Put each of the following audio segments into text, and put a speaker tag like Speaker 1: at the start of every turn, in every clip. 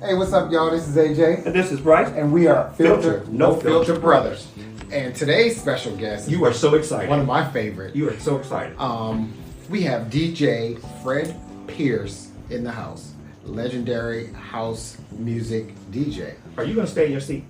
Speaker 1: Hey, what's up, y'all? This is AJ.
Speaker 2: And this is Bryce.
Speaker 1: And we are
Speaker 2: No Filter
Speaker 1: Brothers. And today's special guest
Speaker 2: You are so excited.
Speaker 1: one of my favorite.
Speaker 2: You are so excited.
Speaker 1: We have DJ Fred Pierce in the house. Legendary house music DJ.
Speaker 2: Are you going to stay in your seat?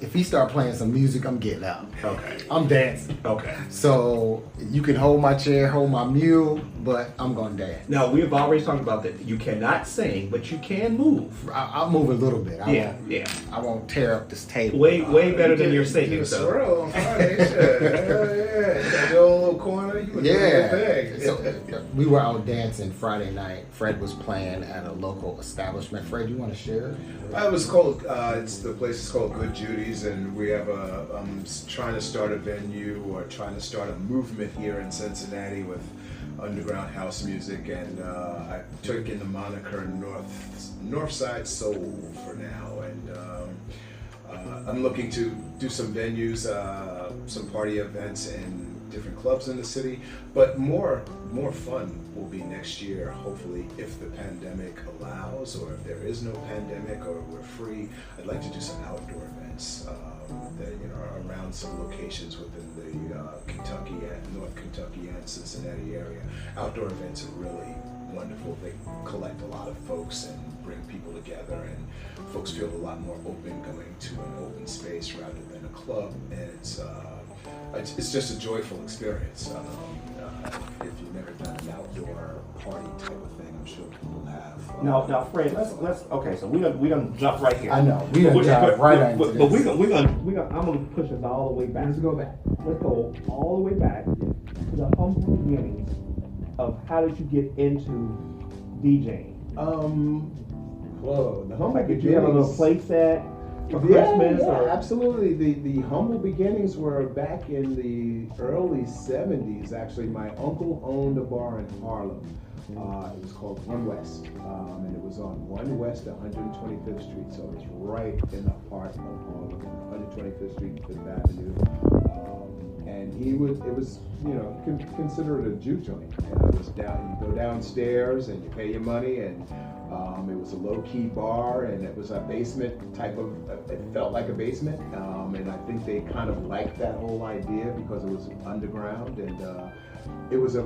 Speaker 1: If he start playing some music, I'm getting up.
Speaker 2: Okay.
Speaker 1: I'm dancing.
Speaker 2: Okay.
Speaker 1: So you can hold my chair, hold my mule, but I'm going to dance.
Speaker 2: Now, we've already talked about that. You cannot sing, but you can move.
Speaker 1: I'll move a little bit. I won't tear up this table.
Speaker 2: Way better than your singing.
Speaker 3: You swirl on Friday, shit. Yeah. Got your own little corner. You doing your thing.
Speaker 1: So we were out dancing Friday night. Fred was playing at a local establishment. Fred, you want to share?
Speaker 3: It was called. The place is called Good Judy's, and we have trying to start a venue or trying to start a movement here in Cincinnati with underground house music, and I took in the moniker Northside Soul for now, and I'm looking to do some venues, some party events in different clubs in the city, but more fun will be next year, hopefully, if the pandemic allows, or if there is no pandemic, or we're free. I'd like to do some outdoor events that are around some locations within the Kentucky and North Kentucky and Cincinnati area. Outdoor events are really wonderful. They collect a lot of folks and bring people together, and folks feel a lot more open going to an open space rather than a club, and it's just a joyful experience. If you've never done an outdoor party type of thing, I'm sure people have.
Speaker 2: Now, Fred, let's. Okay, so we're gonna jump right here.
Speaker 1: I know we gonna dive right into this.
Speaker 2: But we're gonna. I'm gonna push us all the way back.
Speaker 1: Let's go back.
Speaker 2: Let's go all the way back to the humble beginnings of how did you get into DJing?
Speaker 4: Whoa, the humble
Speaker 2: Like, did
Speaker 4: beginnings.
Speaker 2: you have a little play set for Christmas?
Speaker 4: Yeah,
Speaker 2: or?
Speaker 4: absolutely. The humble beginnings were back in the early 70s. Actually, my uncle owned a bar in Harlem. It was called One West, and it was on One West, 125th Street. So it was right in the heart of Harlem, 125th Street, Fifth Avenue. And it was, you can consider it a juke joint. And it was down. You go downstairs and you pay your money, and it was a low-key bar, and it was a basement type of. It felt like a basement, and I think they kind of liked that whole idea because it was underground, and it was a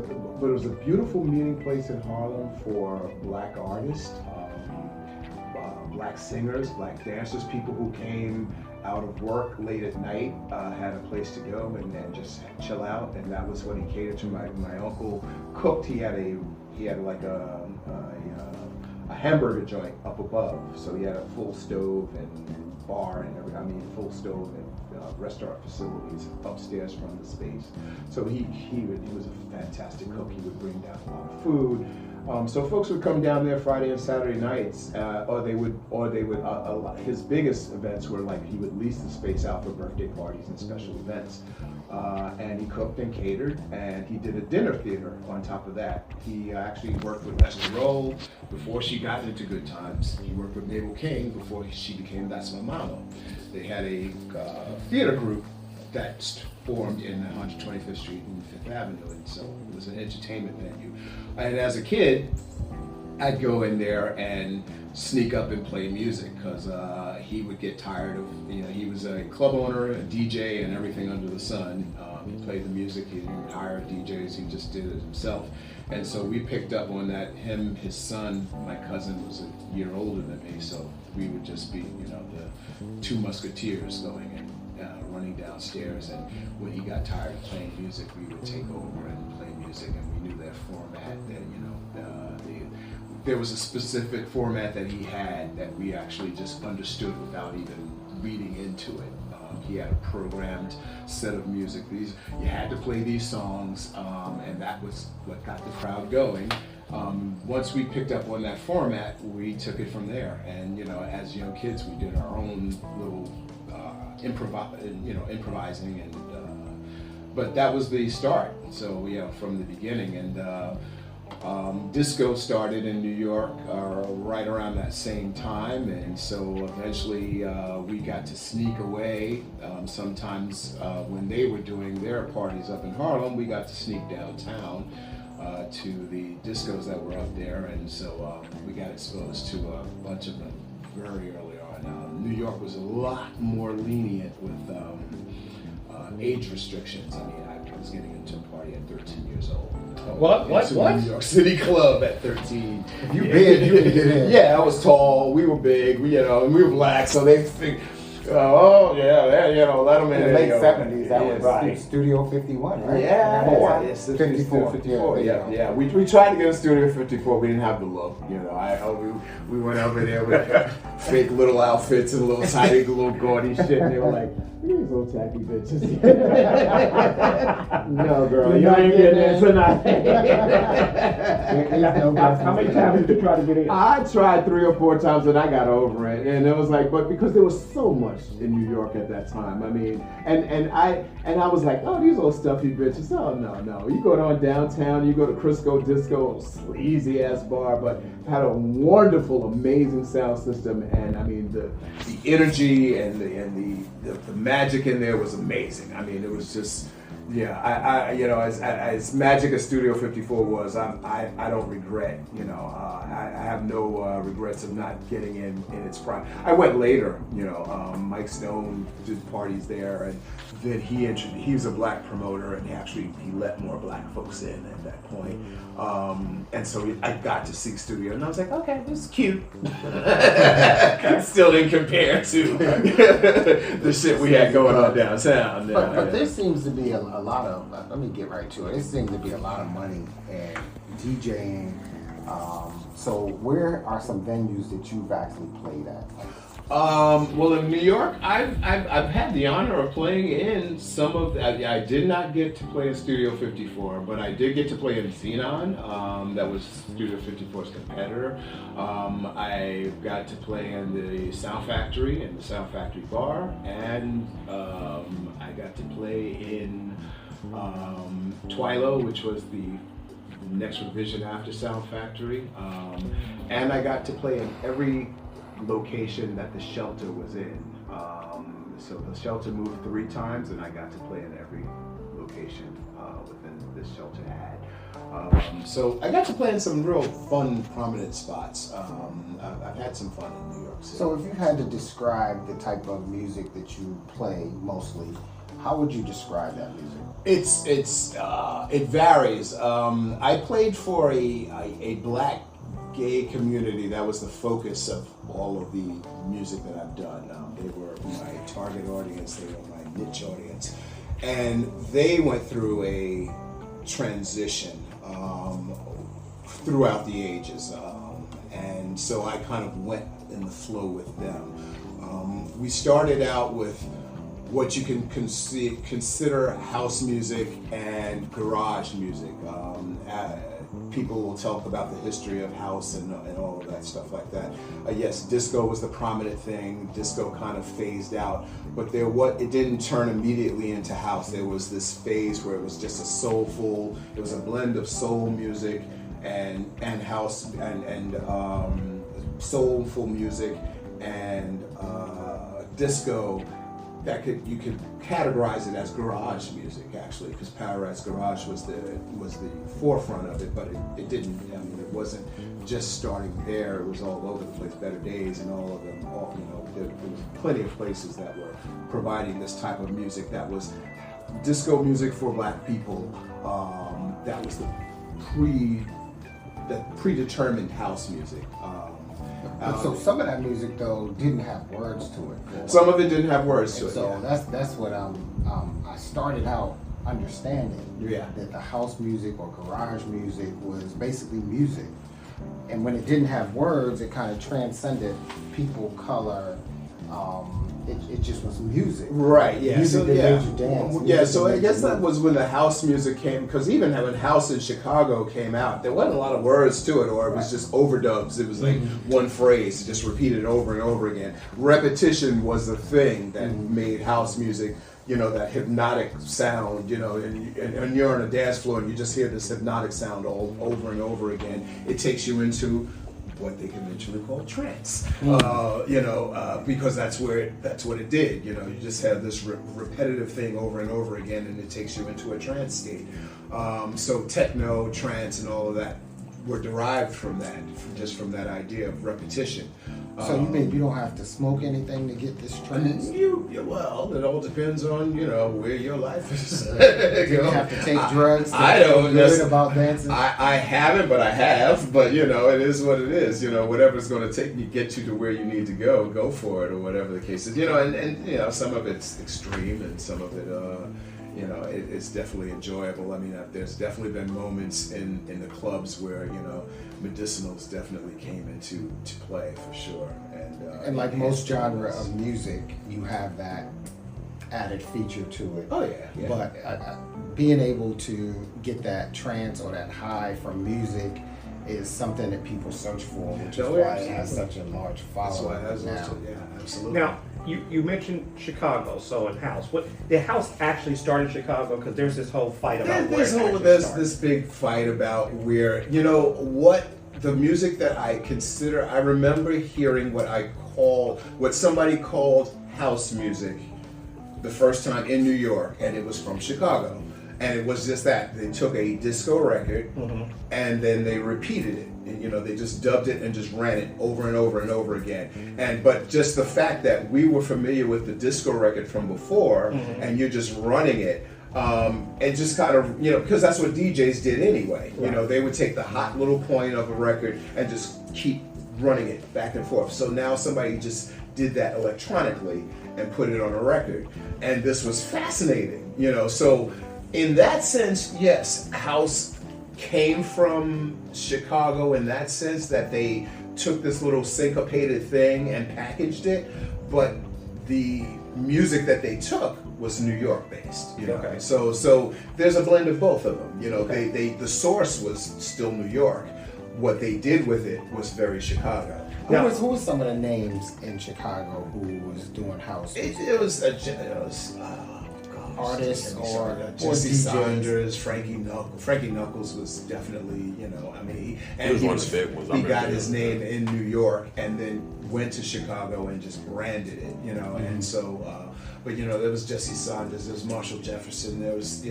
Speaker 4: beautiful meeting place in Harlem for black artists, black singers, black dancers, people who came out of work late at night, had a place to go and just chill out, and that was what he catered to. My uncle cooked. He had like a hamburger joint up above, so he had a full stove and bar and full stove and restaurant facilities upstairs from the space. So he was a fantastic cook. He would bring down a lot of food. So folks would come down there Friday and Saturday nights, or they would. His biggest events were like he would lease the space out for birthday parties and special events, and he cooked and catered, and he did a dinner theater on top of that. He actually worked with Esther Roll before she got into Good Times. He worked with Mabel King before she became That's My Mama. They had a theater group that formed in 125th Street and Fifth Avenue, and so it was an entertainment venue. And as a kid, I'd go in there and sneak up and play music because he would get tired of, he was a club owner, a DJ, and everything under the sun. He played the music, he didn't hire DJs, he just did it himself. And so we picked up on that. His son, my cousin, was a year older than me, so we would just be, the two musketeers going and running downstairs. And when he got tired of playing music, we would take over and play music, and we knew that format, that, there was a specific format that he had that we actually just understood without even reading into it. He had a programmed set of music. You had to play these songs, and that was what got the crowd going. Once we picked up on that format, we took it from there. And as young kids, we did our own little improvising, and but that was the start. So from the beginning, and disco started in New York right around that same time, and so eventually we got to sneak away. Sometimes when they were doing their parties up in Harlem, we got to sneak downtown to the discos that were up there, and so we got exposed to a bunch of the very early on. New York was a lot more lenient with age restrictions. I mean, I was getting into a party at 13 years old.
Speaker 3: What?
Speaker 4: New York City club at 13.
Speaker 1: If you big, you can get in.
Speaker 4: Yeah, I was tall. We were big. And we were black, so they think. Oh yeah, let them in.
Speaker 1: In the late 70s, that
Speaker 4: yes,
Speaker 1: was
Speaker 2: right.
Speaker 1: Studio 51, right?
Speaker 4: Yeah,
Speaker 1: Yes,
Speaker 4: 54.
Speaker 1: 54.
Speaker 4: Yeah. We tried to get a Studio 54. We didn't have the look. We went over there with fake little outfits and little tiny, little gaudy shit, and they were like, "These little tacky bitches." No, girl,
Speaker 2: You ain't getting in tonight.
Speaker 1: How
Speaker 2: How many times did you try to get in?
Speaker 4: I tried 3 or 4 times and I got over it, and it was like, but because there was so much in New York at that time, I mean, and I was like, oh, these old stuffy bitches. Oh no, you go down downtown, you go to Crisco Disco, sleazy ass bar, but had a wonderful, amazing sound system, and I mean the energy and the magic in there was amazing. I mean, it was just. Yeah, as magic as Studio 54 was, I don't regret. I have no regrets of not getting in its prime. I went later. Mike Stone did parties there, and then he was a black promoter, and he let more black folks in at that point. And so I got to see Studio, and I was like, okay, this is cute. Still didn't compare to the shit we had going on downtown.
Speaker 1: But there seems to be a lot of, let me get right to it. There seems to be a lot of money in DJing. So where are some venues that you've actually played at?
Speaker 4: Well, in New York, I've had the honor of playing in some of. I did not get to play in Studio 54, but I did get to play in Xenon. That was Studio 54's competitor. I got to play in the Sound Factory and the Sound Factory Bar, and I got to play in Twilo, which was the next revision after Sound Factory, and I got to play in every location that the Shelter was in. So the Shelter moved 3 times, and I got to play in every location within this Shelter had. So I got to play in some real fun, prominent spots. I've had some fun in New York City.
Speaker 1: So if you had to describe the type of music that you play mostly, how would you describe that music?
Speaker 4: It varies. I played for a black gay community. That was the focus of all of the music that I've done. They were my target audience, they were my niche audience, and they went through a transition throughout the ages, and so I kind of went in the flow with them. We started out with what you can consider house music and garage music. People will talk about the history of house and all of that stuff like that. Yes, disco was the prominent thing. Disco kind of phased out, but it didn't turn immediately into house. There was this phase where it was just it was a blend of soul music and house and soulful music and disco. You could categorize it as garage music, actually, because Paradise Garage was the forefront of it, but it didn't. I mean, it wasn't just starting there. It was all over the place. Better Days and all of them. There was plenty of places that were providing this type of music. That was disco music for black people. That was the predetermined house music.
Speaker 1: So some of that music though didn't have words to it.
Speaker 4: Some of it didn't have words to it.
Speaker 1: So that's what I started out understanding.
Speaker 4: Yeah.
Speaker 1: That the house music or garage music was basically music, and when it didn't have words, it kind of transcended people, color. It just was music.
Speaker 4: Right, yeah.
Speaker 1: Music that made you dance.
Speaker 4: Yeah, so I guess that was when the house music came, because even when House in Chicago came out, there wasn't a lot of words to it, or it was just overdubs. It was like one phrase, just repeated over and over again. Repetition was the thing that made house music, that hypnotic sound, and you're on a dance floor and you just hear this hypnotic sound all over and over again. It takes you into what they conventionally call trance, because that's what it did. You just have this repetitive thing over and over again, and it takes you into a trance state. So techno, trance, and all of that were derived from that, from that idea of repetition.
Speaker 1: So you mean you don't have to smoke anything to get this trance?
Speaker 3: Well, it all depends on where your life is.
Speaker 1: You have to take drugs.
Speaker 3: I don't
Speaker 1: know about dancing.
Speaker 3: I haven't, but I have. But it is what it is. Whatever's going to get you to where you need to go for it, or whatever the case is. And some of it's extreme, and some of it. It's definitely enjoyable. I mean, there's definitely been moments in the clubs where medicinals definitely came into play for sure. And
Speaker 1: like most genre of music, you have that added feature to it.
Speaker 3: Oh yeah.
Speaker 1: But being able to get that trance or that high from music is something that people search for, which is why it has such a large following.
Speaker 3: That's why it has
Speaker 1: now.
Speaker 3: yeah, absolutely.
Speaker 2: Now, you mentioned Chicago, so in house. The house actually started in Chicago because there's this whole fight about
Speaker 3: there's this big fight about where what the music that I consider. I remember hearing what somebody called house music the first time in New York, and it was from Chicago. And it was just that they took a disco record and then they repeated it. And, they just dubbed it and just ran it over and over and over again. But just the fact that we were familiar with the disco record from before, and you're just running it, and just kind of because that's what DJs did anyway.
Speaker 2: Right.
Speaker 3: They would take the hot little point of a record and just keep running it back and forth. So now somebody just did that electronically and put it on a record, and this was fascinating. So. In that sense, yes, house came from Chicago in that sense that they took this little syncopated thing and packaged it, but the music that they took was New York based.
Speaker 2: Okay.
Speaker 3: So there's a blend of both of them. They the source was still New York. What they did with it was very Chicago.
Speaker 1: Who was some of the names in Chicago who was doing house music?
Speaker 3: It was
Speaker 1: artists or
Speaker 3: Jesse
Speaker 1: DJs.
Speaker 3: Saunders, Frankie Knuckles. Frankie Knuckles was definitely,
Speaker 5: he was one of the big ones.
Speaker 3: He got his name in New York and then went to Chicago and just branded it, and so. But there was Jesse Saunders, there was Marshall Jefferson, there was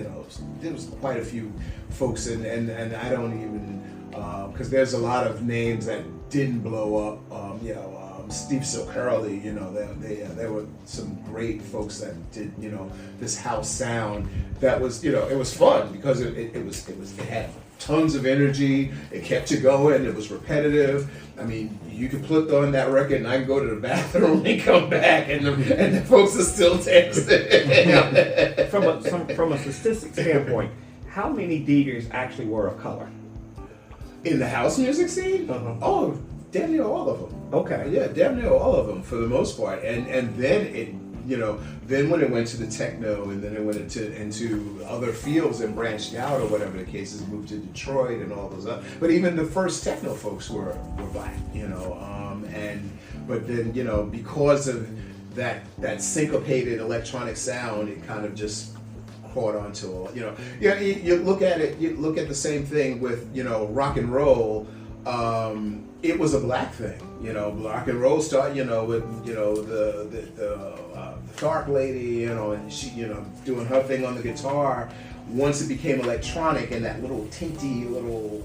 Speaker 3: quite a few folks, and I don't even because there's a lot of names that didn't blow up. Steve Silcurley, there were some great folks that did, this house sound that was, it was fun because it had tons of energy. It kept you going. It was repetitive. I mean, you could put on that record and I can go to the bathroom and come back and the folks are still texting.
Speaker 2: From a statistics standpoint, how many DJs actually were of color?
Speaker 3: In the house music scene?
Speaker 2: Uh-huh.
Speaker 3: Oh, damn near all of them.
Speaker 2: Okay.
Speaker 3: Yeah, damn near all of them for the most part. And then it, then when it went to the techno and then it went into other fields and branched out or whatever the case is, moved to Detroit and all those other. But even the first techno folks were black, but then because of that syncopated electronic sound, it kind of just caught on to all. You look at it. You look at the same thing with rock and roll. It was a black thing, rock and roll started, with, the dark lady, and she, doing her thing on the guitar. Once it became electronic and that little tinty little,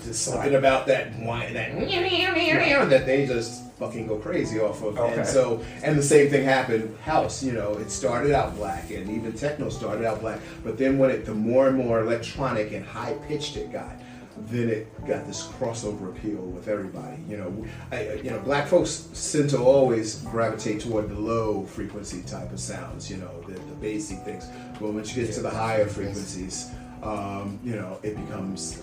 Speaker 3: just something about that wine, that they just fucking go crazy off of.
Speaker 2: Okay.
Speaker 3: And the same thing happened, house, it started out black and even techno started out black, but then the more and more electronic and high pitched it got, then it got this crossover appeal with everybody. Black folks tend to always gravitate toward the low frequency type of sounds, the basic things. But once you get to the higher frequencies, it becomes,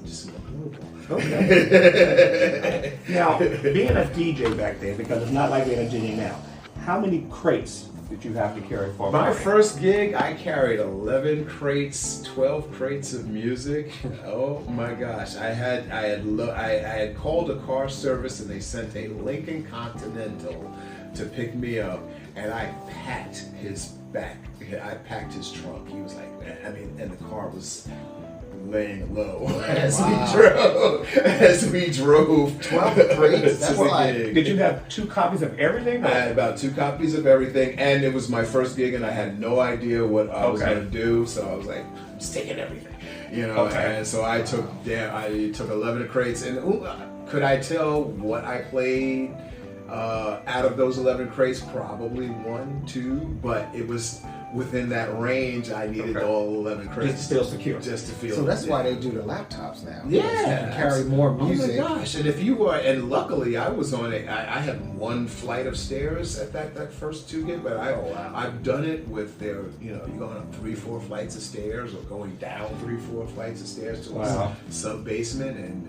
Speaker 3: just more global.
Speaker 2: Okay. Now, being a DJ back then, because it's not like being a DJ now, how many crates did you have to carry for?
Speaker 3: My first gig, I carried 11 crates, 12 crates of music. Oh my gosh! I had called a car service and they sent a Lincoln Continental to pick me up, and I packed his back. I packed his trunk. He was like, and the car was laying low as we drove
Speaker 1: 12 crates. That's
Speaker 3: to the
Speaker 1: like,
Speaker 3: gig.
Speaker 2: Did you have 2 copies of everything?
Speaker 3: I had about 2 copies of everything, and it was my first gig, and I had no idea what I was going to do, so I was like, I'm just taking everything,
Speaker 2: Okay.
Speaker 3: And so I took 11 crates, and Could I tell what I played out of those 11 crates? Probably 1, 2, but it was within that range. I needed all 11 crates.
Speaker 2: Just to feel secure.
Speaker 3: Just to feel.
Speaker 1: So that's why they do the laptops now.
Speaker 3: Yeah,
Speaker 1: You can carry more music.
Speaker 3: Oh my gosh! And if you were, and luckily I was on it. I had 1 flight of stairs at that first 2 gig, but I've done it with their, you're going up 3, 4 flights of stairs, or going down 3, 4 flights of stairs to a sub basement,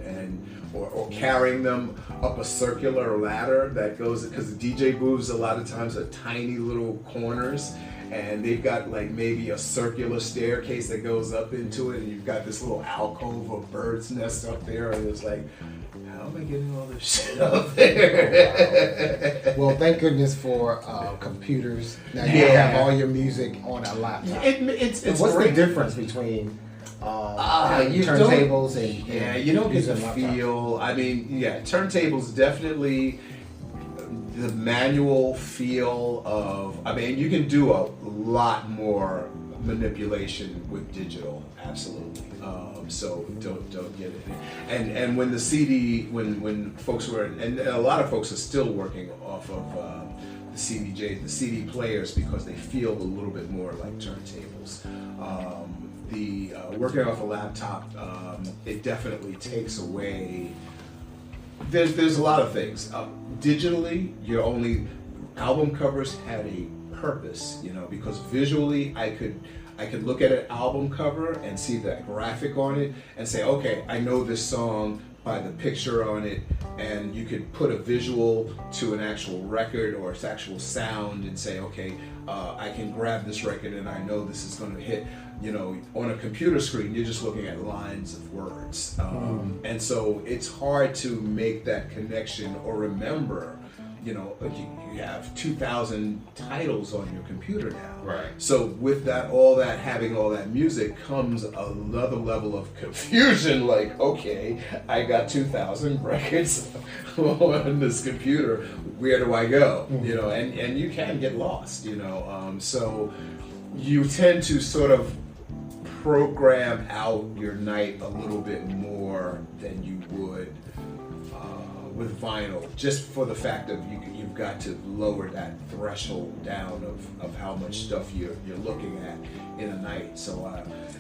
Speaker 3: or carrying them up a circular ladder that goes, because the DJ booths a lot of times are tiny little corners. And they've got like maybe a circular staircase that goes up into it, and you've got this little alcove or bird's nest up there, and it's like, how am I getting all this shit up there?
Speaker 1: Well, thank goodness for computers. Now you have all your music on a laptop.
Speaker 3: It's
Speaker 1: what's
Speaker 3: great.
Speaker 1: the difference between turntables and
Speaker 3: you don't get the
Speaker 1: using laptop?
Speaker 3: feel. I mean, turntables definitely. The manual feel of, I mean, you can do a lot more manipulation with digital, absolutely. So don't get it. And when the CD, when folks were, and a lot of folks are still working off of the CDJs, the CD players, because they feel a little bit more like turntables. The working off a laptop, it definitely takes away. There's a lot of things. Digitally, album covers had a purpose, because visually I could look at an album cover and see the graphic on it and say, okay, I know this song by the picture on it, and you could put a visual to an actual record or its actual sound and say, okay, I can grab this record and I know this is going to hit. On a computer screen, you're just looking at lines of words. And so it's hard to make that connection or remember, you have 2,000 titles on your computer now.
Speaker 5: Right.
Speaker 3: So with having all that music comes another level of confusion, like, okay, I got 2,000 records on this computer, where do I go? And you can get lost, so you tend to sort of program out your night a little bit more than you would with vinyl, just for the fact of you've got to lower that threshold down of how much stuff you're looking at in a night. So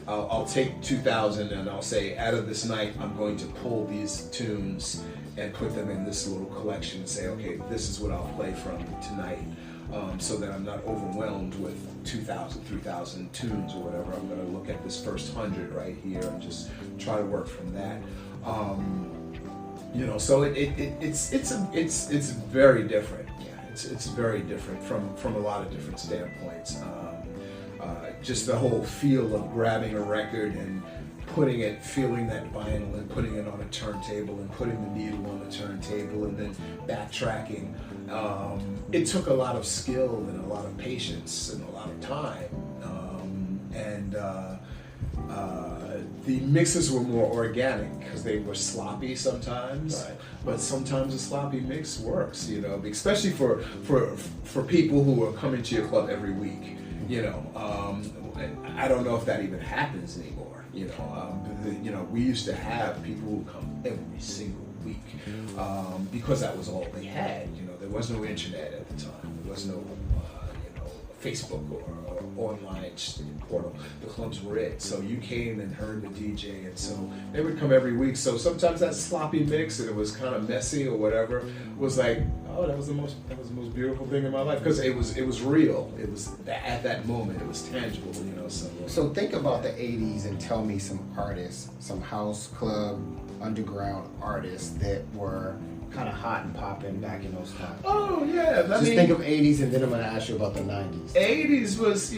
Speaker 3: I'll take 2,000 and I'll say, out of this night, I'm going to pull these tunes and put them in this little collection and say, okay, this is what I'll play from tonight. So that I'm not overwhelmed with 2,000, 3,000 tunes or whatever. I'm going to look at this first 100 right here and just try to work from that. So it's very different. It's very different from a lot of different standpoints. Just the whole feel of grabbing a record and feeling that vinyl and putting it on a turntable and putting the needle on the turntable and then backtracking. It took a lot of skill and a lot of patience and a lot of time. The mixes were more organic because they were sloppy sometimes, but sometimes a sloppy mix works, especially for people who are coming to your club every week. I don't know if that even happens anymore. We used to have people who come every single week because that was all they had. There was no internet at the time. There was no Facebook or online portal. The clubs were it. So you came and heard the DJ, and so they would come every week. So sometimes that sloppy mix, and it was kind of messy or whatever, was like, oh, that was the most beautiful thing in my life, because it was real. It was at that moment. It was tangible.
Speaker 1: So think about the '80s and tell me some artists, some house club, underground artists that were kind of hot and popping back in those times.
Speaker 3: Oh yeah,
Speaker 1: think of '80s, and then I'm going to ask you about the '90s.
Speaker 3: '80s was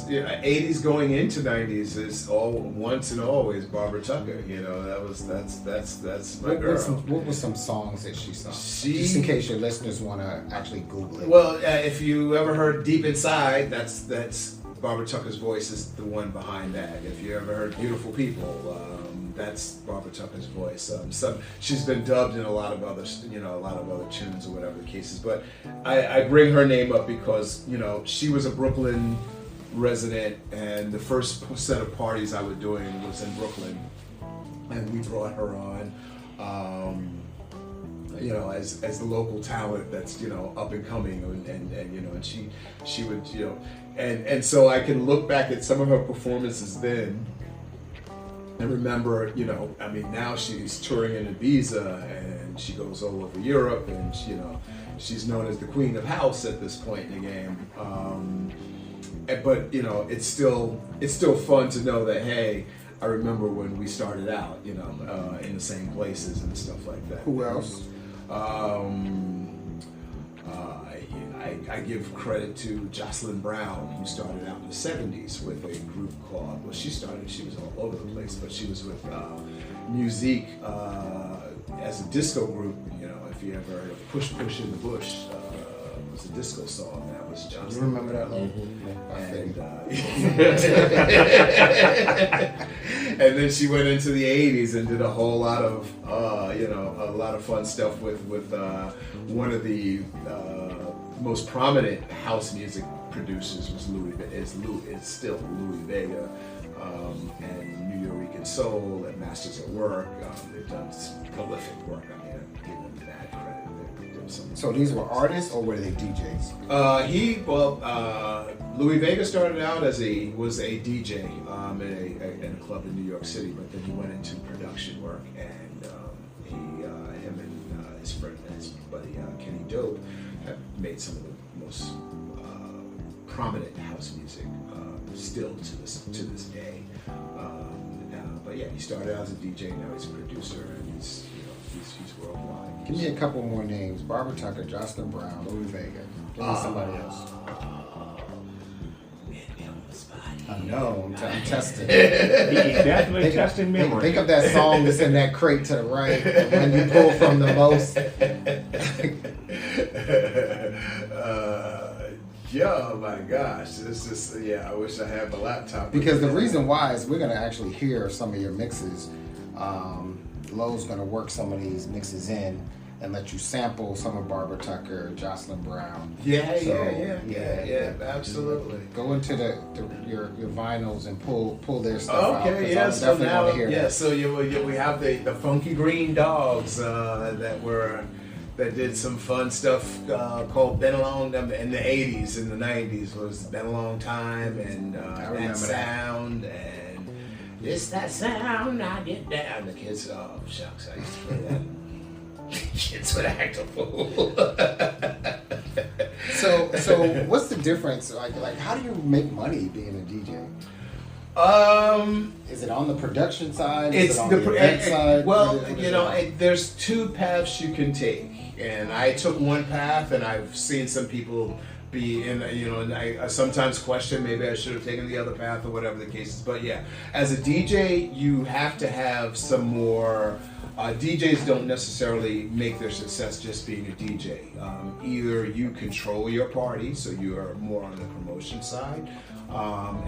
Speaker 3: 80s going into '90s is all once and always Barbara Tucker. That's my girl.
Speaker 1: What were some songs that she sung? Just in case your listeners want to actually Google it.
Speaker 3: Well, if you ever heard Deep Inside, that's Barbara Tucker's voice is the one behind that. If you ever heard Beautiful People, that's Barbara Tucker's voice. She's been dubbed in a lot of other tunes or whatever the case is. But I bring her name up because she was a Brooklyn resident, and the first set of parties I was doing was in Brooklyn, and we brought her on. you know, as the local talent that's, you know, up and coming, and you know, and she would, you know, and so I can look back at some of her performances then and remember, you know, I mean, now she's touring in Ibiza and she goes all over Europe, and you know, she's known as the Queen of House at this point in the game. But you know, it's still fun to know that, hey, I remember when we started out, you know, in the same places and stuff like that.
Speaker 1: Who else?
Speaker 3: I give credit to Jocelyn Brown, who started out in the 70s with a group called, well, she was all over the place, but she was with Musique as a disco group. You know, if you ever heard of Push Push in the Bush, it was a disco song. That was Jocelyn.
Speaker 1: You remember that one?
Speaker 3: And then she went into the 80s and did a whole lot of, you know, a lot of fun stuff with one of the most prominent house music producers was is still Louis Vega, and New York Soul and Masters at Work. They've done some prolific work. I mean, I give them mad credit.
Speaker 1: So these were artists, or were they DJs?
Speaker 3: Louis Vega started out as a DJ in a club in New York City, but then he went into production work, and him and his friend, his buddy Kenny Dope, have made some of the most prominent house music still to this day. But yeah, he started out as a DJ. Now he's a producer, and he's worldwide.
Speaker 1: Give me a couple more names: Barbara Tucker, Jocelyn Brown, Louis Vega. Give me somebody else. I know. I'm testing.
Speaker 2: He's definitely testing memory.
Speaker 1: Think of that song that's in that crate to the right when you pull from the most.
Speaker 3: Yeah, oh my gosh. This is, yeah, I wish I had my laptop.
Speaker 1: Because the reason why is we're going to actually hear some of your mixes. Lowe's going to work some of these mixes in and let you sample some of Barbara Tucker, Jocelyn Brown.
Speaker 3: Yeah, absolutely.
Speaker 1: Go into your vinyls and pull their stuff out.
Speaker 3: Okay, yeah. So now,
Speaker 1: that.
Speaker 3: So we have the Funky Green Dogs that did some fun stuff called "Been a Long Time" in the '80s and the '90s. Was "Been a Long Time" and that sound and it's that sound I get down. The kids, oh shucks, I used to play that. Kids would act a fool.
Speaker 1: So what's the difference? Like how do you make money being a DJ? Is it on the production side? Is it on the event side?
Speaker 3: Well, there's two paths you can take, and I took one path, and I've seen some people be in, and I sometimes question maybe I should have taken the other path or whatever the case is. But yeah, as a DJ, you have to have some more. DJs don't necessarily make their success just being a DJ. Either you control your party, so you are more on the promotion side,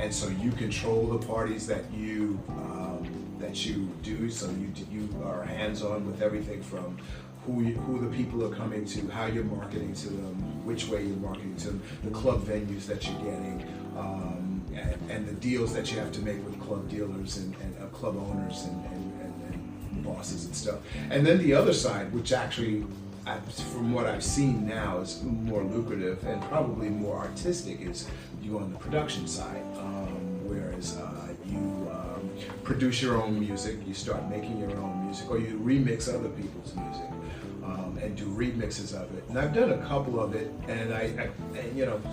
Speaker 3: and so you control the parties that you do. So you are hands-on with everything from who the people are coming to, how you're marketing to them, which way you're marketing to them, the club venues that you're getting, and the deals that you have to make with club dealers and club owners and bosses and stuff. And then the other side, which actually, from what I've seen now, is more lucrative and probably more artistic, is you go on the production side, whereas you produce your own music, you start making your own music, or you remix other people's music. And do remixes of it, and I've done a couple of it, and I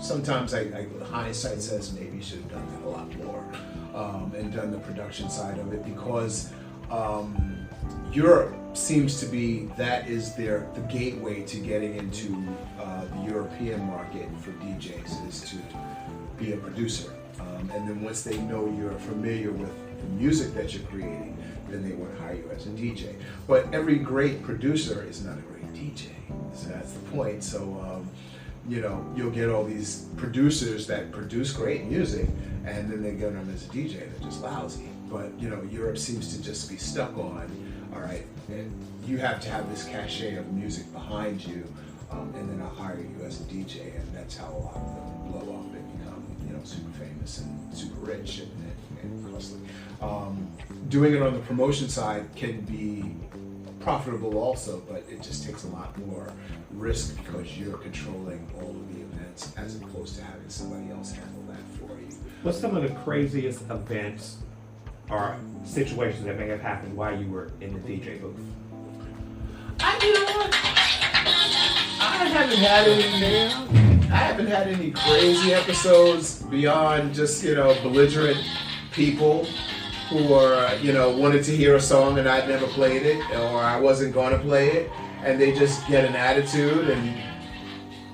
Speaker 3: sometimes hindsight says maybe you should have done that a lot more, and done the production side of it, because Europe seems to be the gateway to getting into the European market for DJs is to be a producer, and then once they know you're familiar with the music that you're creating, then they want to hire you as a DJ. But every great producer is not a great DJ, so that's the point. So you'll get all these producers that produce great music, and then they get them as a DJ. They're just lousy. But Europe seems to just be stuck on, all right, you have to have this cachet of music behind you, and then I'll hire you as a DJ, and that's how a lot of them blow up and become super famous and super rich and costly. Doing it on the promotion side can be profitable also, but it just takes a lot more risk because you're controlling all of the events as opposed to having somebody else handle that for you.
Speaker 2: What's some of the craziest events or situations that may have happened while you were in the DJ booth?
Speaker 3: You know what? I haven't had any crazy episodes beyond just, belligerent people who are, wanted to hear a song and I'd never played it, or I wasn't going to play it, and they just get an attitude, and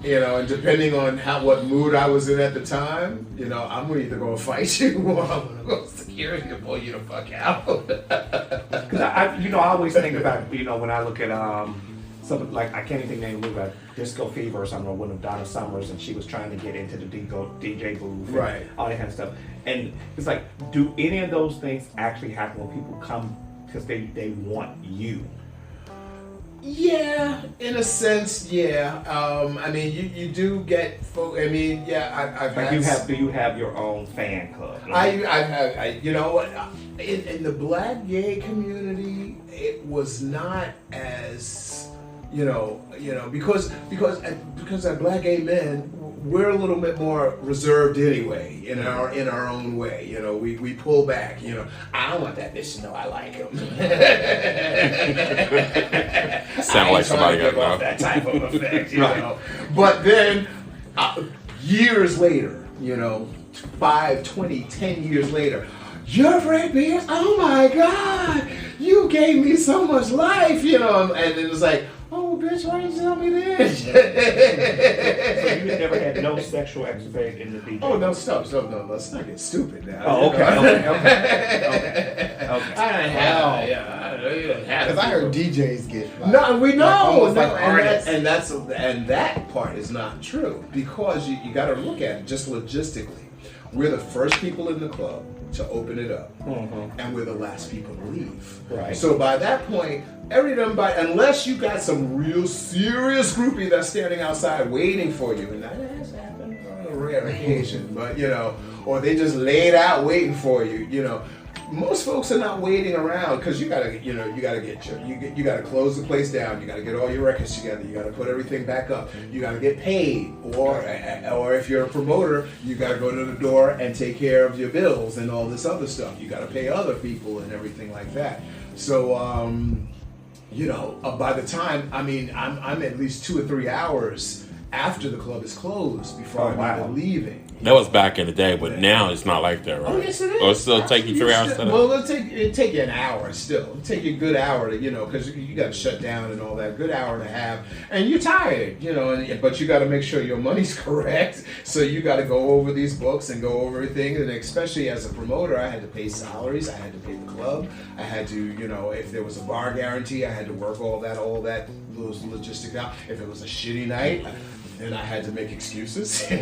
Speaker 3: and depending on what mood I was in at the time, I'm either going to fight you or I'm going to go to security and pull you the fuck out.
Speaker 2: Because I always think about, when I look at something like, I can't even name the movie, like Disco Fever or something, or one of Donna Summers, and she was trying to get into the DJ booth, and
Speaker 3: right,
Speaker 2: all that kind of stuff. And it's like, do any of those things actually happen when people come because they want you?
Speaker 3: Yeah, in a sense, yeah. I mean, you do get folk. I mean, yeah, I've
Speaker 2: like
Speaker 3: had.
Speaker 2: Do you have your own fan club?
Speaker 3: I've had. You know what? In the black gay community, it was not as because as black gay men, we're a little bit more reserved anyway in our own way. We pull back. I don't want that bitch to know I like him.
Speaker 5: Sound like somebody got
Speaker 3: off that type of effect, you know. But then years later, 5, 20, 10 years later, you're Fred Pierce? Oh my God, you gave me so much life, and it was like, oh, bitch, why didn't you tell me this?
Speaker 2: So you never had no sexual activity in the DJ?
Speaker 3: Oh, no, stop, no, let's not get stupid now.
Speaker 2: Oh, okay.
Speaker 1: Because I heard DJs get
Speaker 3: no, we know,
Speaker 1: artists.
Speaker 3: and that part is not true because you got to look at it just logistically. We're the first people in the club to open it up, and we're the last people to leave.
Speaker 2: Right.
Speaker 3: So by that point, unless you got some real serious groupie that's standing outside waiting for you, and that has happened on a rare occasion, but or they just laid out waiting for you, most folks are not waiting around because you gotta close the place down. You gotta get all your records together. You gotta put everything back up. You gotta get paid, or if you're a promoter, you gotta go to the door and take care of your bills and all this other stuff. You gotta pay other people and everything like that. So, by the time I'm at least 2 or 3 hours after the club is closed before I'm even leaving.
Speaker 5: That was back in the day, but now it's not like that, right?
Speaker 3: Oh, yes, it is.
Speaker 5: Or it'll still take you 3 hours to
Speaker 3: Well, it'll take you an hour still. It'll take you a good hour to, because you got to shut down and all that. Good hour and a half. And you're tired, but you got to make sure your money's correct. So you got to go over these books and go over everything. And especially as a promoter, I had to pay salaries. I had to pay the club. I had to, if there was a bar guarantee, I had to work all that, those logistics out. If it was a shitty night, then I had to make excuses. I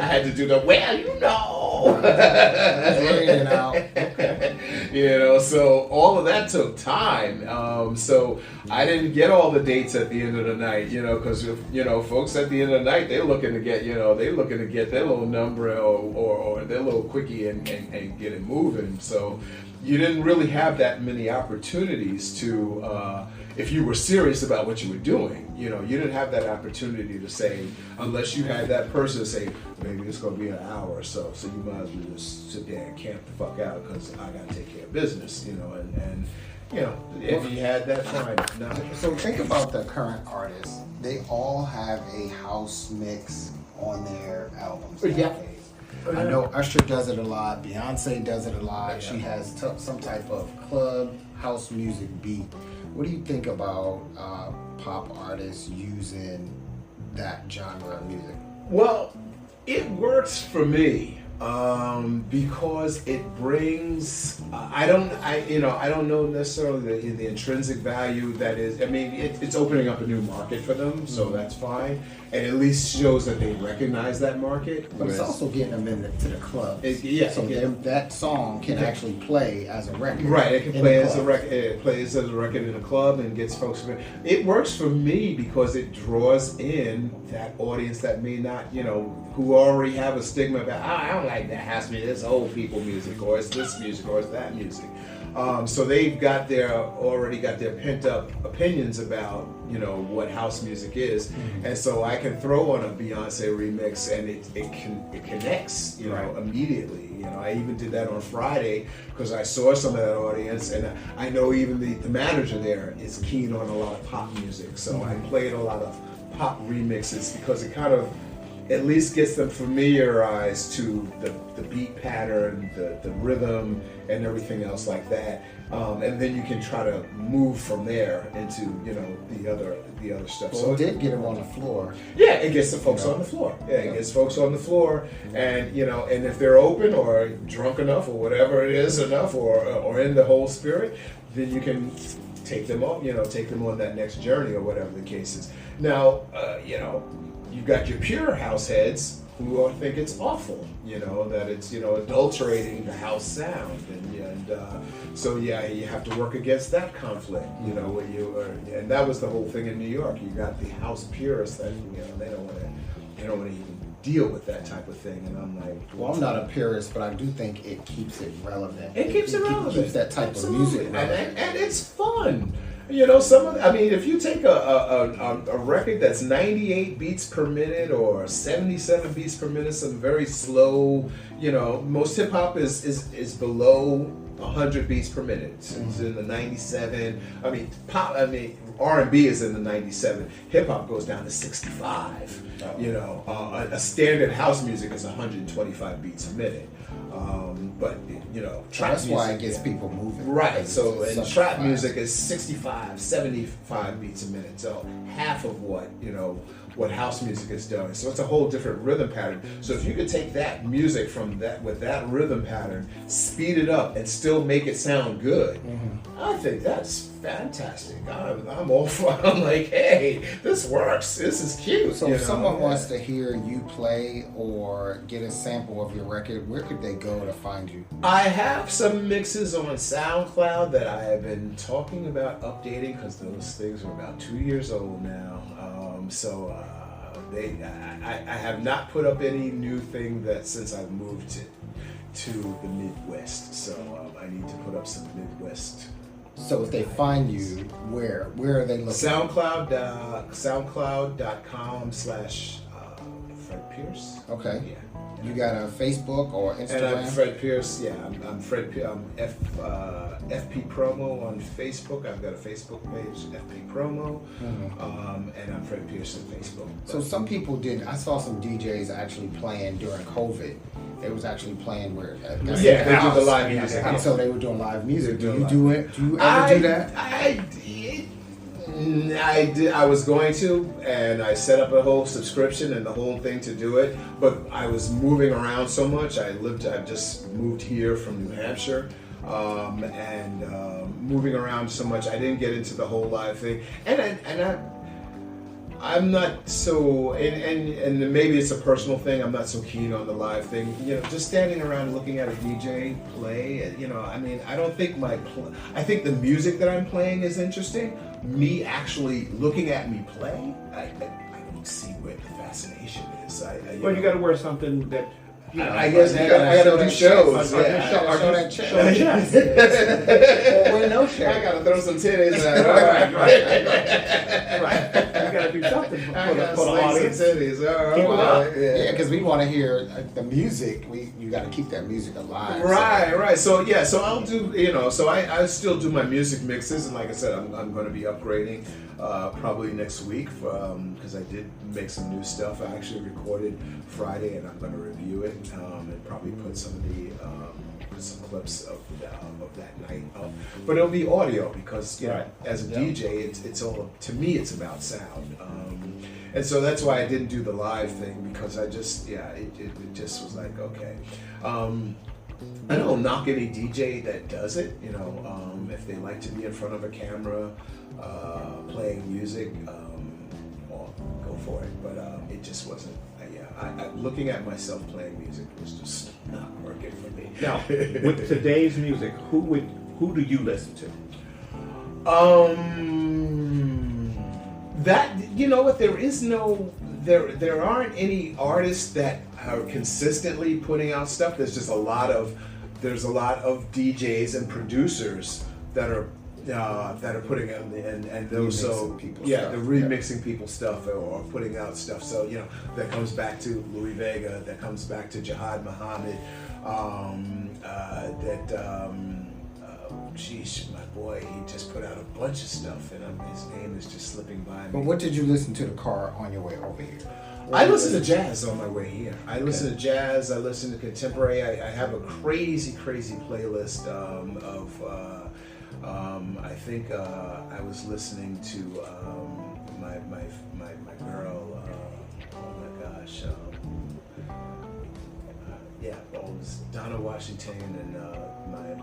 Speaker 3: had to do the so all of that took time. So I didn't get all the dates at the end of the night, because folks at the end of the night, they're looking to get, their little number or their little quickie and get it moving. So you didn't really have that many opportunities to, if you were serious about what you were doing, you didn't have that opportunity to say, unless you had that person say, maybe it's going to be an hour or so you might as well just sit there and camp the fuck out because I got to take care of business, and if you had that, fine. No.
Speaker 1: So think about the current artists. They all have a house mix on their albums.
Speaker 3: Yeah.
Speaker 1: I know Usher does it a lot. Beyonce does it a lot. Yeah. She has some type of club house music beat. What do you think about pop artists using that genre of music?
Speaker 3: Well, it works for me because it brings. I don't know necessarily the intrinsic value that is. I mean, it's opening up a new market for them, so that's fine. And at least shows that they recognize that market.
Speaker 1: But it's also getting them into the club.
Speaker 3: So
Speaker 1: that song can actually play as a record.
Speaker 3: Right, it can play as a record. It plays as a record in a club and gets folks. It works for me because it draws in that audience that may not, who already have a stigma about, I don't like that house music. It's old people music, or it's this music, or it's that music. So they've already got their pent up opinions about, you know, what house music is, and so I can throw on a Beyonce remix and it connects, you know, immediately. You know, I even did that on Friday because I saw some of that audience, and I know even the manager there is keen on a lot of pop music, so I played a lot of pop remixes because it kind of at least gets them familiarized to the beat pattern, the rhythm, and everything else like that. And then you can try to move from there into, you know, the other stuff.
Speaker 1: So it did get them on the floor.
Speaker 3: Yeah, it gets the folks on the floor. Yeah, it gets folks on the floor, and you know, and if they're open or drunk enough or whatever it is enough, or in the whole spirit, then you can take them on, you know, take them on that next journey or whatever the case is. Now, you know, you've got your pure house heads who think it's awful, you know, that it's, you know, adulterating the house sound, and so yeah, you have to work against that conflict, you know, when and that was the whole thing in New York. You got the house purists that, you know, they don't want to even deal with that type of thing, and I'm like,
Speaker 1: well, I'm not a purist, but I do think it keeps it relevant.
Speaker 3: It keeps it relevant.
Speaker 1: It keeps that type of music relevant.
Speaker 3: And it's fun. You know, if you take a record that's 98 beats per minute or 77 beats per minute, some very slow, you know, most hip hop is below 100 beats per minute. It's in the 97. R&B is in the 97. Hip hop goes down to 65. You know, a standard house music is 125 beats a minute. But you know, trap
Speaker 1: that's
Speaker 3: music,
Speaker 1: why it gets people moving.
Speaker 3: Right. So and trap
Speaker 1: fast.
Speaker 3: music is 65, 75 beats a minute. So half of what house music is doing. So it's a whole different rhythm pattern. So if you could take that music with that rhythm pattern, speed it up, and still make it sound good, I think that's fantastic. I'm all for. I'm like, hey, this works. This is cute.
Speaker 1: So if someone wants to hear you play or get a sample of your record, where could they go to find you? I
Speaker 3: have some mixes on SoundCloud that I have been talking about updating because those things are about 2 years old now. I have not put up any new thing since I've moved to the Midwest. So I need to put up some Midwest.
Speaker 1: So if they find you, where are they looking?
Speaker 3: SoundCloud.com/Fred Pierce.
Speaker 1: Okay.
Speaker 3: Yeah.
Speaker 1: You got a Facebook or Instagram?
Speaker 3: And I'm Fred Pierce. Yeah, I'm Fred. I'm FP Promo on Facebook. I've got a Facebook page, FP Promo, and I'm Fred Pierce on Facebook.
Speaker 1: So some people did. I saw some DJs actually playing during COVID. They was actually playing where?
Speaker 3: They do the live music.
Speaker 1: And so they were doing live music. Do you
Speaker 3: do
Speaker 1: it? Do you ever do that?
Speaker 3: I did. I was going to, and I set up a whole subscription and the whole thing to do it. But I was moving around so much. I've just moved here from New Hampshire, and moving around so much, I didn't get into the whole live thing. I'm not so, and maybe it's a personal thing. I'm not so keen on the live thing. You know, just standing around looking at a DJ play. You know, I mean, I don't think I think the music that I'm playing is interesting. Me actually looking at me play, I don't see where the fascination is.
Speaker 2: Well, you got to wear something that. You know,
Speaker 3: I guess I gotta do shows.
Speaker 1: Show that chest. Well, no shit.
Speaker 3: I gotta throw some titties out.
Speaker 2: Right. You gotta do something for the audience.
Speaker 3: Some titties.
Speaker 1: Yeah, because we want to hear the music. You got to keep that music alive.
Speaker 3: Right. So yeah, so I'll do. You know, so I still do my music mixes, and like I said, I'm going to be upgrading probably next week because I did make some new stuff. I actually recorded Friday, and I'm going to review it. And probably put some clips of that night up, but it'll be audio because as a DJ, it's all, to me, it's about sound, and so that's why I didn't do the live thing, because I just it just was like, okay, I don't knock any DJ that does it, you know, if they like to be in front of a camera playing music, well, go for it, but it just wasn't. Looking at myself playing music was just not working for me.
Speaker 2: Now, with today's music, who do you listen to?
Speaker 3: That, you know what, there there aren't any artists that are consistently putting out stuff. There's just a lot of DJs and producers that are putting out and those they're remixing people's stuff or putting out stuff. So that comes back to Louis Vega, that comes back to Jihad Muhammad, my boy, he just put out a bunch of stuff, and his name is just slipping by me.
Speaker 1: But what did you listen to the car on your way over here?
Speaker 3: I listen to jazz on my way here. I listen to jazz. I listen to contemporary. I have a crazy playlist I think I was listening to my girl. Oh my gosh. It was Donna Washington and my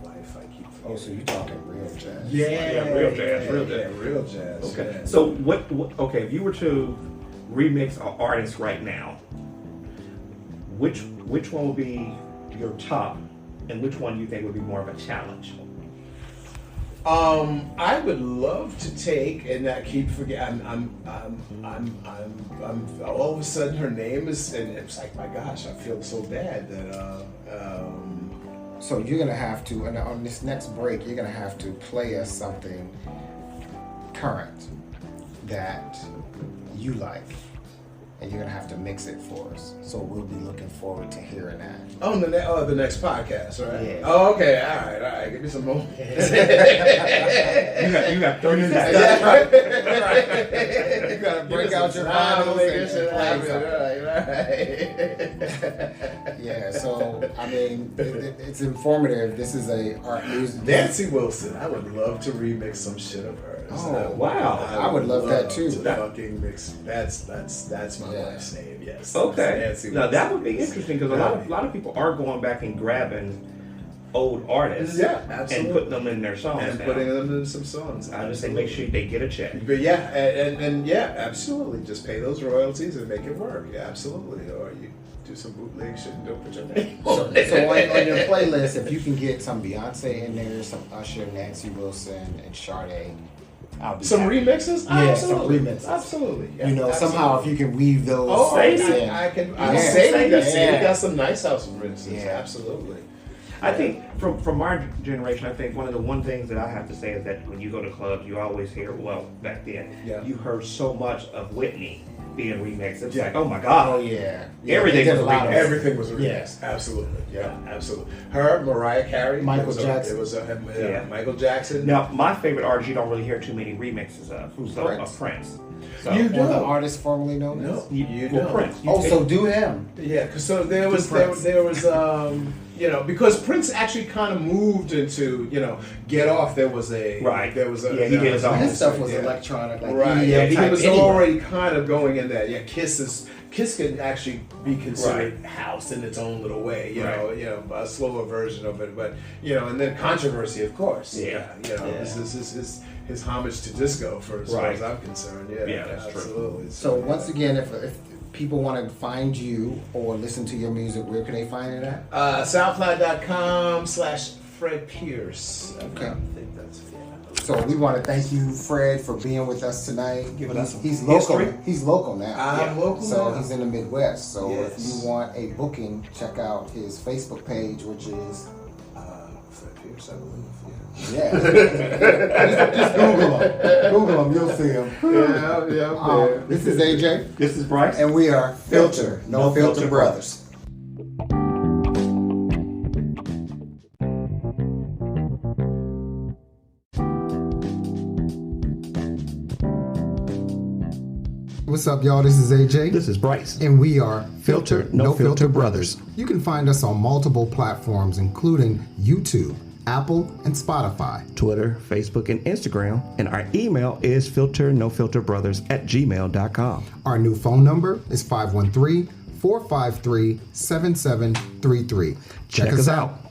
Speaker 3: wife. I keep forgetting.
Speaker 1: Oh, so you're talking real jazz?
Speaker 2: Real jazz.
Speaker 3: Real jazz.
Speaker 2: Okay.
Speaker 3: Yeah.
Speaker 2: So what? Okay, if you were to remix an artist right now, which one would be your top, and which one do you think would be more of a challenge?
Speaker 3: I would love to take, and I keep forgetting. I'm all of a sudden her name is, and it's like, my gosh, I feel so bad that.
Speaker 1: So you're gonna have to, and on this next break, you're gonna have to play us something current that you like, and you're gonna have to mix it for us. So we'll be looking forward to hearing that.
Speaker 3: Oh, the next podcast, right?
Speaker 1: Yeah.
Speaker 3: Oh, okay. All right. Give me some more.
Speaker 2: You got 30 seconds.
Speaker 3: That's right.
Speaker 1: You gotta break out your vinyls and play something. Yeah. So I mean, it's informative. This is a art music.
Speaker 3: Nancy Wilson. I would love to remix some shit of hers.
Speaker 1: Oh
Speaker 2: wow!
Speaker 1: I would love that too.
Speaker 3: Fucking mix. That's my wife's name. Yes.
Speaker 2: Okay.
Speaker 3: Nancy
Speaker 2: Now
Speaker 3: Wilson.
Speaker 2: that would be interesting because a lot of people are going back and grabbing old artists,
Speaker 3: absolutely,
Speaker 2: and putting them in their songs
Speaker 3: and putting them in some songs.
Speaker 2: I just say make sure they get a check.
Speaker 3: But and absolutely, just pay those royalties and make it work. Yeah, absolutely. Or you do some bootleg shit and don't put your name
Speaker 1: So
Speaker 3: on it.
Speaker 1: on your playlist, if you can get some Beyonce in there, some Usher, Nancy Wilson, and Sade, I'll be
Speaker 3: Some
Speaker 1: happy.
Speaker 3: remixes?
Speaker 1: Yeah,
Speaker 3: Absolutely.
Speaker 1: some remixes.
Speaker 3: Absolutely. Yeah,
Speaker 1: Somehow if you can weave those.
Speaker 3: Oh,
Speaker 1: songs
Speaker 2: Sadie.
Speaker 1: in.
Speaker 3: I can.
Speaker 1: Yeah.
Speaker 3: Sadie got some nice house remixes.
Speaker 1: Yeah.
Speaker 3: Absolutely.
Speaker 2: I think from our generation, I think one things that I have to say is that when you go to clubs, you always hear, back then, you heard so much of Whitney being remixed. It's like, oh my God.
Speaker 1: Oh yeah.
Speaker 2: Everything
Speaker 1: they did
Speaker 2: was
Speaker 1: a lot of-
Speaker 3: Everything was remixed.
Speaker 1: Yeah.
Speaker 3: Absolutely. Yeah. Absolutely. Her, Mariah Carey,
Speaker 1: Michael Jackson.
Speaker 3: It was Michael Jackson.
Speaker 2: Now, my favorite artist you don't really hear too many remixes of.
Speaker 1: Who's
Speaker 2: so,
Speaker 1: Prince?
Speaker 2: Prince. So,
Speaker 3: You
Speaker 1: Or the
Speaker 3: don't.
Speaker 1: artist formerly known
Speaker 3: No,
Speaker 1: as.
Speaker 3: you
Speaker 2: well,
Speaker 3: don't.
Speaker 2: Prince.
Speaker 1: Oh, so do him.
Speaker 3: Yeah, because so there was
Speaker 1: Prince.
Speaker 3: because Prince actually kind of moved into Get Off. There was a
Speaker 2: Right.
Speaker 3: There was a
Speaker 2: Yeah, he did his own.
Speaker 1: His stuff was electronic, like
Speaker 3: Right.
Speaker 1: EDM
Speaker 3: Yeah, he
Speaker 1: type
Speaker 3: was
Speaker 1: anyway.
Speaker 3: already kind of going in that. Yeah, Kiss can actually be considered house in its own little way. You know, a slower version of it, but and then Controversy, of course. This is his homage to disco, for as far as I'm concerned.
Speaker 2: Yeah, that's true.
Speaker 3: Absolutely.
Speaker 1: So once again, if people want to find you or listen to your music, where can they find it at?
Speaker 3: SoundCloud.com/Fred Pierce.
Speaker 1: Okay.
Speaker 3: I think that's
Speaker 1: So we want to thank you, Fred, for being with us tonight.
Speaker 2: Giving us some
Speaker 1: He's local.
Speaker 2: history.
Speaker 1: He's local now.
Speaker 3: I'm local
Speaker 1: So
Speaker 3: now.
Speaker 1: he's in the Midwest. So
Speaker 3: Yes.
Speaker 1: if you want a booking, check out his Facebook page, which is
Speaker 3: Fred Pierce, I believe.
Speaker 1: just Google him. Google him, you'll see him.
Speaker 3: Yeah.
Speaker 1: This is AJ,
Speaker 2: This is Bryce.
Speaker 1: and we are Filter, No Filter Brothers. What's up, y'all? This is AJ.
Speaker 2: This is Bryce.
Speaker 1: And we are Filter,
Speaker 2: No Filter Brothers.
Speaker 1: You can find us on multiple platforms, including YouTube, Apple, and Spotify.
Speaker 2: Twitter, Facebook, and Instagram. And our email is filternofilterbrothers@gmail.com.
Speaker 1: Our new phone number is 513-453-7733. Check us out.